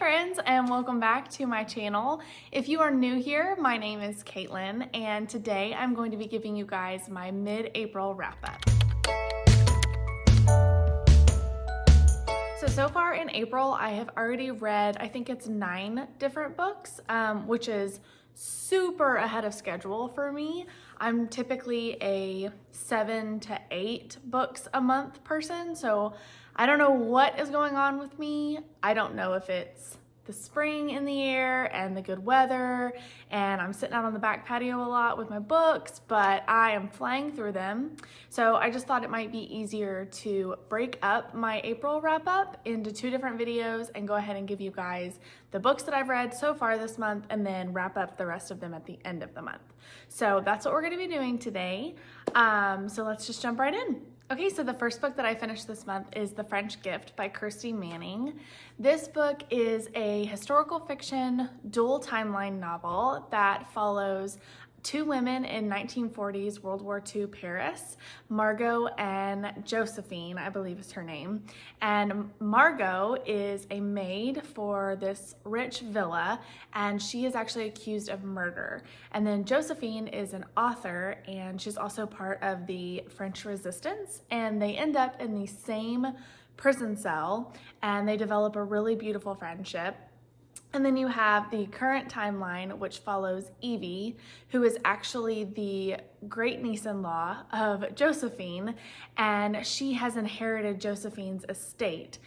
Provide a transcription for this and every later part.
friends, and welcome back to my channel. If you are new here, my name is Kaitlin, and today I'm going to be giving you guys my mid-April wrap-up. So far in April, I have already read, I think it's 9 different books, which is super ahead of schedule for me. I'm typically a 7 to 8 books a month person, so I don't know what is going on with me. I don't know if it's the spring in the air and the good weather, and I'm sitting out on the back patio a lot with my books, but I am flying through them. So I just thought it might be easier to break up my April wrap up into 2 different videos and go ahead and give you guys the books that I've read so far this month and then wrap up the rest of them at the end of the month. So that's what we're gonna be doing today. So let's just jump right in. Okay, so the first book that I finished this month is The French Gift by Kirsty Manning. This book is a historical fiction dual timeline novel that follows 2 women in 1940s World War II Paris, Margot and Josephine, I believe is her name. And Margot is a maid for this rich villa, and she is actually accused of murder. And then Josephine is an author, and she's also part of the French Resistance, and they end up in the same prison cell, and they develop a really beautiful friendship. And then you have the current timeline, which follows Evie, who is actually the great-niece-in-law of Josephine, and she has inherited Josephine's estate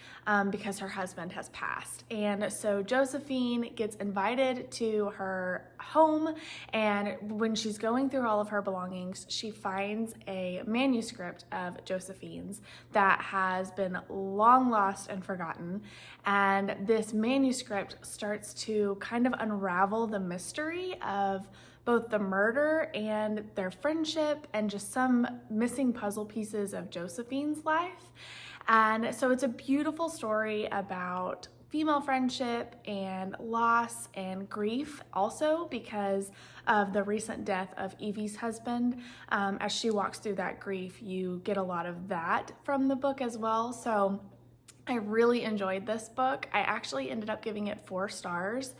because her husband has passed. And so Josephine gets invited to her home, and when she's going through all of her belongings, she finds a manuscript of Josephine's that has been long lost and forgotten. And this manuscript starts to kind of unravel the mystery of both the murder and their friendship and just some missing puzzle pieces of Josephine's life. And so it's a beautiful story about female friendship and loss and grief also because of the recent death of Evie's husband. As she walks through that grief, you get a lot of that from the book as well. So I really enjoyed this book. I actually ended up giving it 4 stars.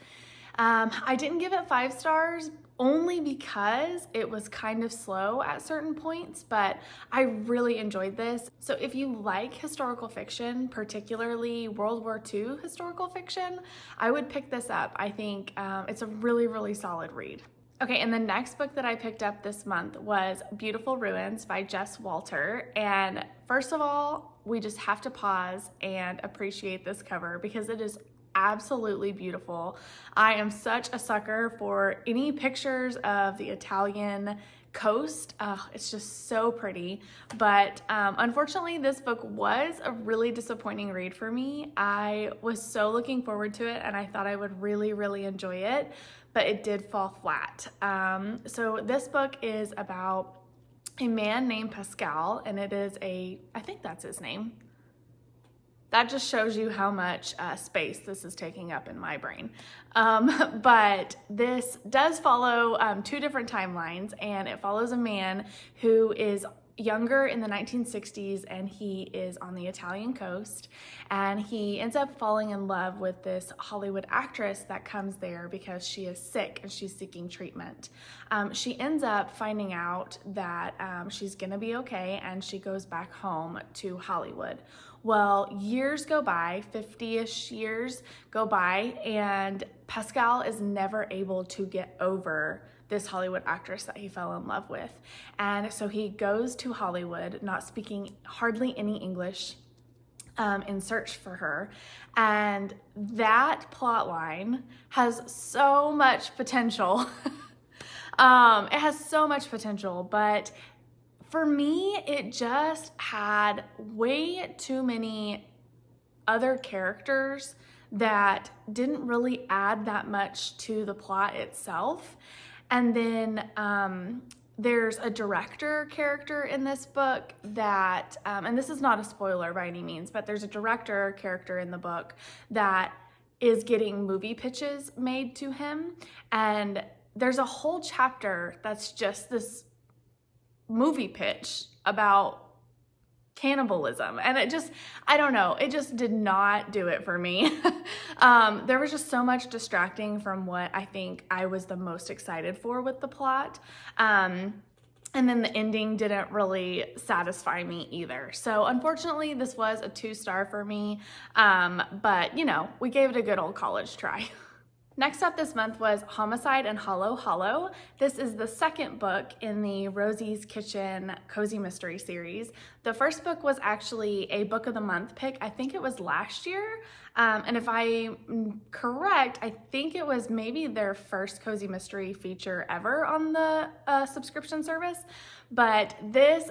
I didn't give it 5 stars only because it was kind of slow at certain points, but I really enjoyed this. So if you like historical fiction, particularly World War II historical fiction, I would pick this up. I think it's a really, really solid read. Okay, and the next book that I picked up this month was Beautiful Ruins by Jess Walter. And first of all, we just have to pause and appreciate this cover because it is absolutely beautiful. I am such a sucker for any pictures of the Italian coast. It's just so pretty. But unfortunately, this book was a really disappointing read for me. I was so looking forward to it and I thought I would really, really enjoy it, but it did fall flat. So this book is about a man named Pascal, and it is I think that's his name. That just shows you how much space this is taking up in my brain. But this does follow 2 different timelines, and it follows a man who is younger in the 1960s, and he is on the Italian coast, and he ends up falling in love with this Hollywood actress that comes there because she is sick and she's seeking treatment. She ends up finding out that she's gonna be okay, and she goes back home to Hollywood. Well, years go by, 50-ish years go by, and Pascal is never able to get over this Hollywood actress that he fell in love with. And so he goes to Hollywood, not speaking hardly any English, in search for her. And that plot line has so much potential. It has so much potential, but for me, it just had way too many other characters that didn't really add that much to the plot itself. And then there's a director character in this book that, and this is not a spoiler by any means, but there's a director character in the book that is getting movie pitches made to him. And there's a whole chapter that's just this movie pitch about cannibalism, and I don't know, it just did not do it for me. There was just so much distracting from what I think I was the most excited for with the plot. And then the ending didn't really satisfy me either. So unfortunately, this was a 2-star for me, but you know, we gave it a good old college try. Next up this month was Homicide and Hollow. This is the second book in the Rosie's Kitchen Cozy Mystery series. The first book was actually a Book of the Month pick. I think it was last year. And if I'm correct, I think it was maybe their first Cozy Mystery feature ever on the subscription service. But this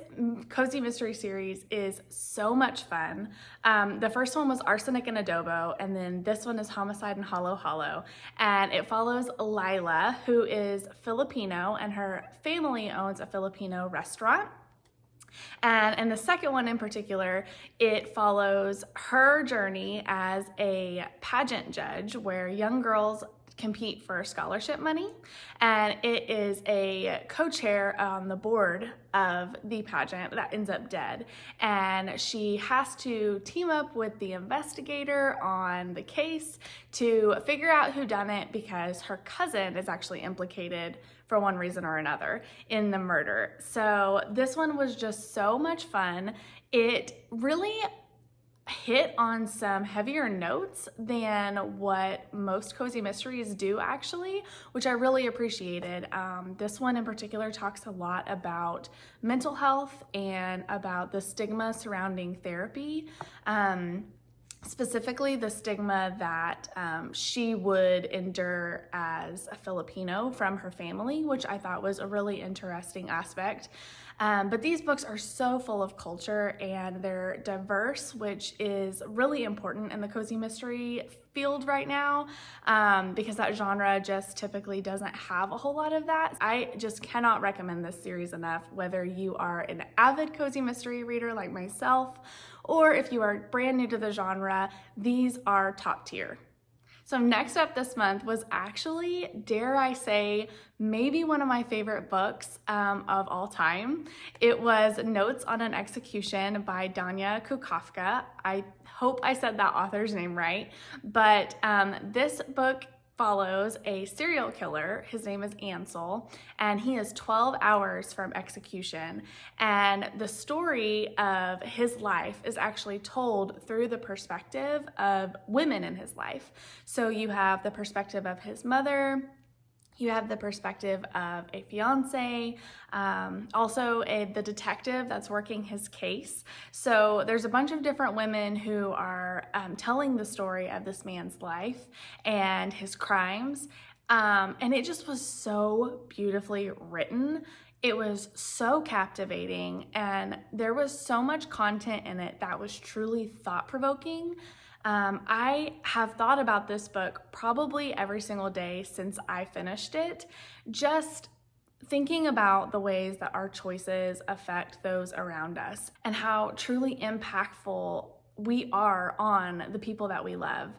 Cozy Mystery series is so much fun. The first one was Arsenic and Adobo, and then this one is Homicide and Hollow. And it follows Lila, who is Filipino, and her family owns a Filipino restaurant. And in the second one in particular, it follows her journey as a pageant judge where young girls compete for scholarship money, and it is a co-chair on the board of the pageant that ends up dead, and she has to team up with the investigator on the case to figure out who done it, because her cousin is actually implicated for one reason or another in the murder. So this one was just so much fun. It really hit on some heavier notes than what most cozy mysteries do actually, which I really appreciated. This one in particular talks a lot about mental health and about the stigma surrounding therapy. Specifically the stigma that she would endure as a Filipino from her family, which I thought was a really interesting aspect. But these books are so full of culture and they're diverse, which is really important in the cozy mystery field right now, because that genre just typically doesn't have a whole lot of that. I just cannot recommend this series enough, whether you are an avid cozy mystery reader like myself, or if you are brand new to the genre, these are top tier. So next up this month was actually, dare I say, maybe one of my favorite books of all time. It was Notes on an Execution by Dania Kukafka. I hope I said that author's name right, but this book follows a serial killer. His name is Ansel, and he is 12 hours from execution. And the story of his life is actually told through the perspective of women in his life. So you have the perspective of his mother, you have the perspective of a fiance, also the detective that's working his case. So there's a bunch of different women who are telling the story of this man's life and his crimes. And it just was so beautifully written. It was so captivating, and there was so much content in it that was truly thought-provoking. I have thought about this book probably every single day since I finished it, just thinking about the ways that our choices affect those around us and how truly impactful we are on the people that we love.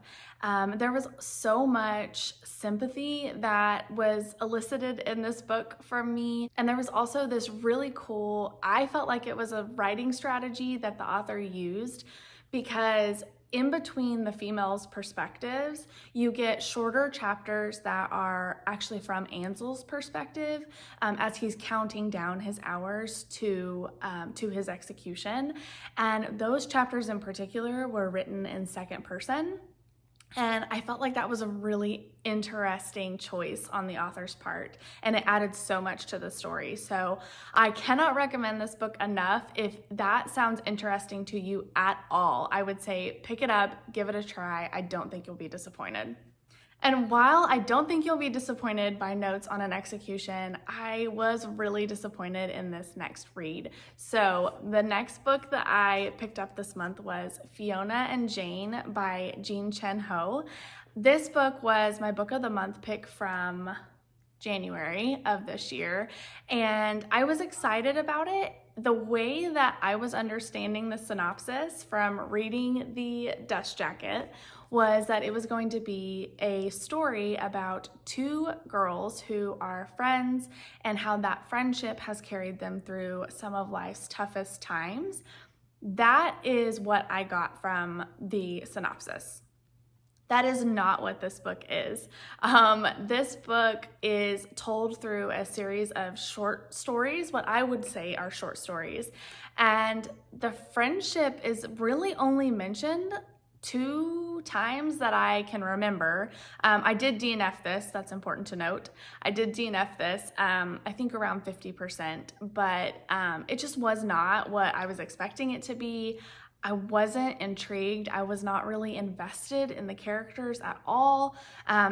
There was so much sympathy that was elicited in this book from me. And there was also this really cool, I felt like it was a writing strategy that the author used, because in between the females' perspectives, you get shorter chapters that are actually from Ansel's perspective, as he's counting down his hours to his execution. And those chapters in particular were written in second person. And I felt like that was a really interesting choice on the author's part, and it added so much to the story. So I cannot recommend this book enough. If that sounds interesting to you at all, I would say pick it up, give it a try. I don't think you'll be disappointed. And while I don't think you'll be disappointed by Notes on an Execution, I was really disappointed in this next read. So the next book that I picked up this month was Fiona and Jane by Jean Chen Ho. This book was my Book of the Month pick from January of this year, and I was excited about it. The way that I was understanding the synopsis from reading the dust jacket was that it was going to be a story about two girls who are friends and how that friendship has carried them through some of life's toughest times. That is what I got from the synopsis. That is not what this book is. This book is told through a series of short stories, what I would say are short stories. And the friendship is really only mentioned 2 times that I can remember. I did DNF this, that's important to note. I did DNF this, I think around 50%, but it just was not what I was expecting it to be. I wasn't intrigued. I was not really invested in the characters at all.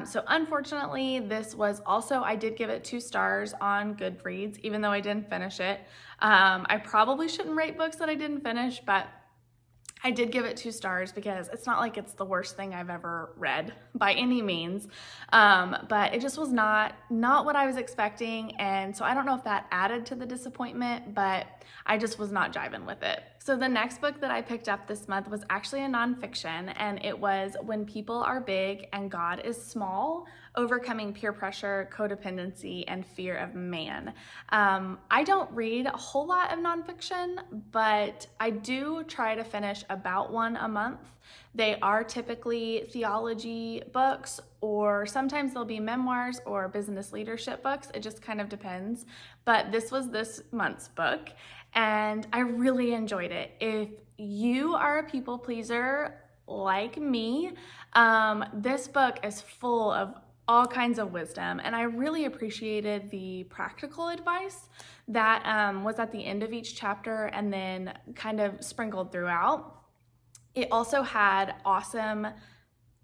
So unfortunately, this was also, I did give it 2 stars on Goodreads, even though I didn't finish it. I probably shouldn't rate books that I didn't finish, but I did give it 2 stars because it's not like it's the worst thing I've ever read by any means, but it just was not what I was expecting, and so I don't know if that added to the disappointment, but I just was not jiving with it. So the next book that I picked up this month was actually a nonfiction, and it was When People Are Big and God is Small, Overcoming Peer Pressure, Codependency, and Fear of Man. I don't read a whole lot of nonfiction, but I do try to finish about 1 a month. They are typically theology books, or sometimes they'll be memoirs or business leadership books. It just kind of depends. But this was this month's book, and I really enjoyed it. If you are a people pleaser like me, this book is full of all kinds of wisdom, and I really appreciated the practical advice that was at the end of each chapter and then kind of sprinkled throughout. It also had awesome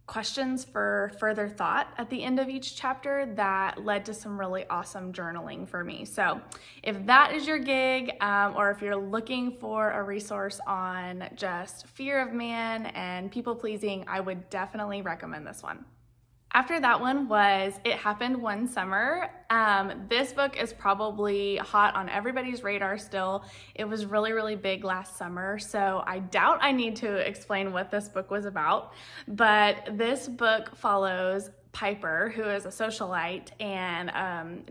questions for further thought at the end of each chapter that led to some really awesome journaling for me. So if that is your gig, or if you're looking for a resource on just fear of man and people pleasing, I would definitely recommend this one. After that one was It Happened One Summer. This book is probably hot on everybody's radar still. It was really, really big last summer, so I doubt I need to explain what this book was about. But this book follows Piper, who is a socialite and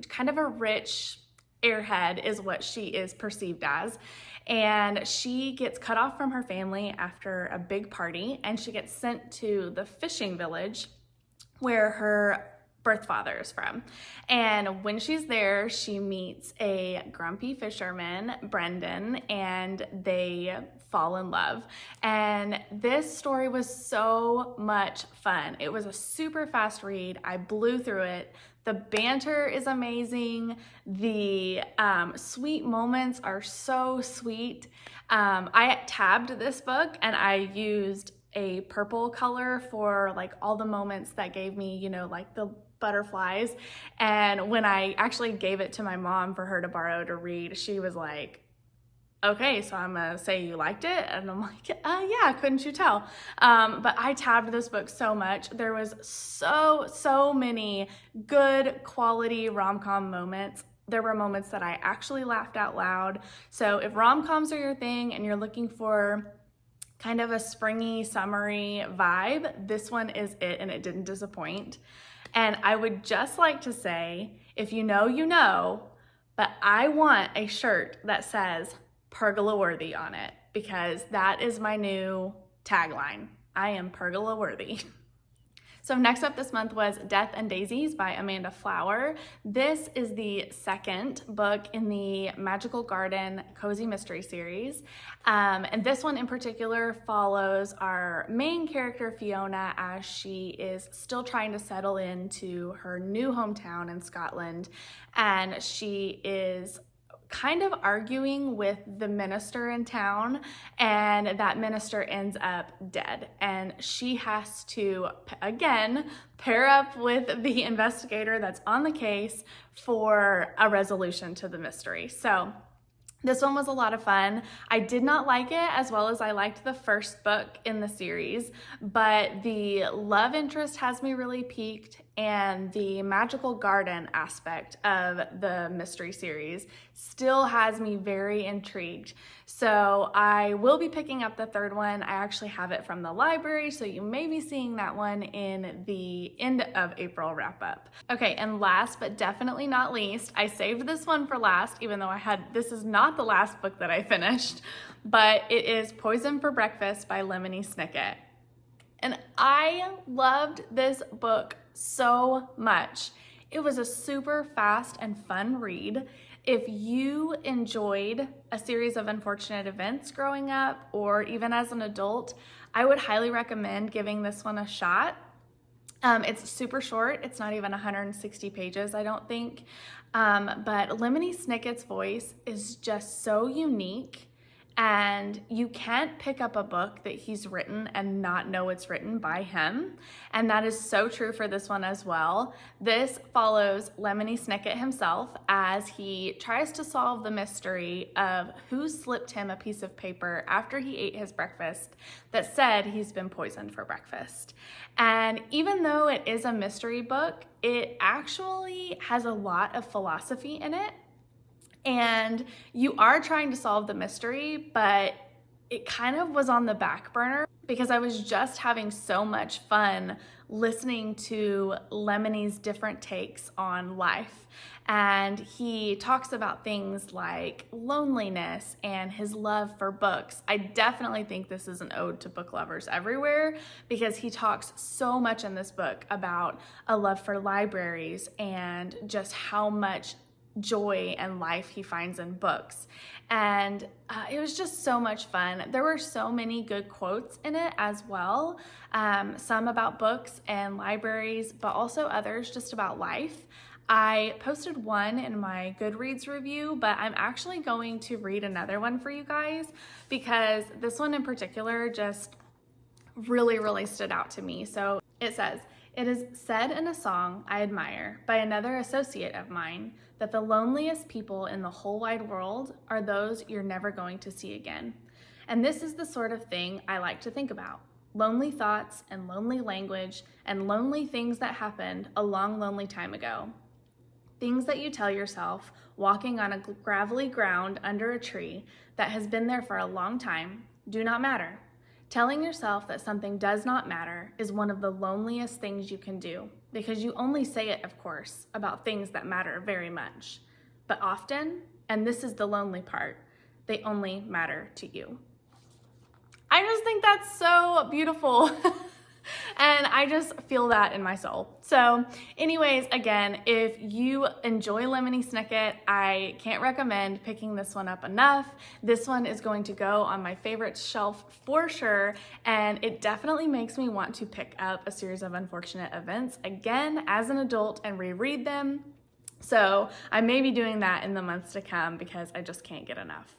kind of a rich airhead is what she is perceived as. And she gets cut off from her family after a big party, and she gets sent to the fishing village where her birth father is from. And when she's there, she meets a grumpy fisherman, Brendan, and they fall in love. And this story was so much fun. It was a super fast read. I blew through it. The banter is amazing. The sweet moments are so sweet. I tabbed this book and I used a purple color for like all the moments that gave me, you know, like the butterflies. And when I actually gave it to my mom for her to borrow to read, she was like, okay, so I'm gonna say you liked it? And I'm like, yeah, couldn't you tell? But I tabbed this book so much. There was so many good quality rom-com moments. There were moments that I actually laughed out loud. So if rom-coms are your thing and you're looking for kind of a springy, summery vibe, this one is it, and it didn't disappoint. And I would just like to say, if you know, you know, but I want a shirt that says pergola worthy on it, because that is my new tagline. I am pergola worthy. So next up this month was Death and Daisies by Amanda Flower. This is the second book in the Magical Garden Cozy Mystery series. And this one in particular follows our main character, Fiona, as she is still trying to settle into her new hometown in Scotland. And she is kind of arguing with the minister in town, and that minister ends up dead. And she has to, again, pair up with the investigator that's on the case for a resolution to the mystery. So this one was a lot of fun. I did not like it as well as I liked the first book in the series, but the love interest has me really piqued, and the magical garden aspect of the mystery series still has me very intrigued. So I will be picking up the third one. I actually have it from the library, so you may be seeing that one in the end of April wrap up. Okay, and last but definitely not least, I saved this one for last, even though this is not the last book that I finished, but it is Poison for Breakfast by Lemony Snicket. And I loved this book so much. It was a super fast and fun read. If you enjoyed a series of unfortunate events growing up or even as an adult, I would highly recommend giving this one a shot. It's super short. It's not even 160 pages, I don't think. But Lemony Snicket's voice is just so unique, and you can't pick up a book that he's written and not know it's written by him. And that is so true for this one as well. This follows Lemony Snicket himself as he tries to solve the mystery of who slipped him a piece of paper after he ate his breakfast that said he's been poisoned for breakfast. And even though it is a mystery book, it actually has a lot of philosophy in it. And you are trying to solve the mystery, but it kind of was on the back burner because I was just having so much fun listening to Lemony's different takes on life. And he talks about things like loneliness and his love for books. I definitely think this is an ode to book lovers everywhere because he talks so much in this book about a love for libraries and just how much joy and life he finds in books. And it was just so much fun. There were so many good quotes in it as well, some about books and libraries, but also others just about life. I posted one in my Goodreads review, but I'm actually going to read another one for you guys because this one in particular just really stood out to me. So it says, "It is said in a song I admire by another associate of mine that the loneliest people in the whole wide world are those you're never going to see again. And this is the sort of thing I like to think about. Lonely thoughts and lonely language and lonely things that happened a long, lonely time ago. Things that you tell yourself walking on a gravelly ground under a tree that has been there for a long time do not matter. Telling yourself that something does not matter is one of the loneliest things you can do because you only say it, of course, about things that matter very much. But often, and this is the lonely part, they only matter to you." I just think that's so beautiful. And I just feel that in my soul. So anyways, again, if you enjoy Lemony Snicket, I can't recommend picking this one up enough. This one is going to go on my favorite shelf for sure. And it definitely makes me want to pick up a series of unfortunate events again as an adult and reread them. So I may be doing that in the months to come because I just can't get enough.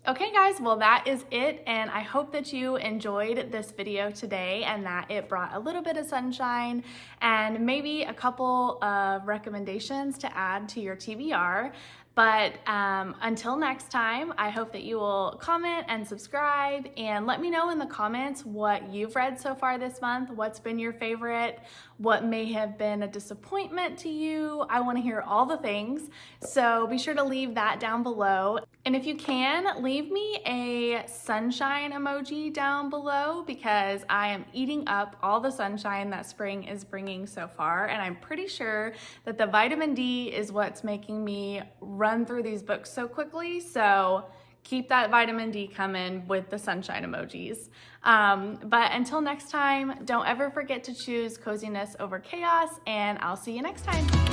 Okay guys, well that is it, and I hope that you enjoyed this video today and that it brought a little bit of sunshine and maybe a couple of recommendations to add to your TBR. But until next time, I hope that you will comment and subscribe and let me know in the comments what you've read so far this month, what's been your favorite, what may have been a disappointment to you. I want to hear all the things, so be sure to leave that down below. And if you can, leave me a sunshine emoji down below because I am eating up all the sunshine that spring is bringing so far, and I'm pretty sure that the vitamin D is what's making me run through these books so quickly. So keep that vitamin D coming with the sunshine emojis. But until next time, don't ever forget to choose coziness over chaos, and I'll see you next time.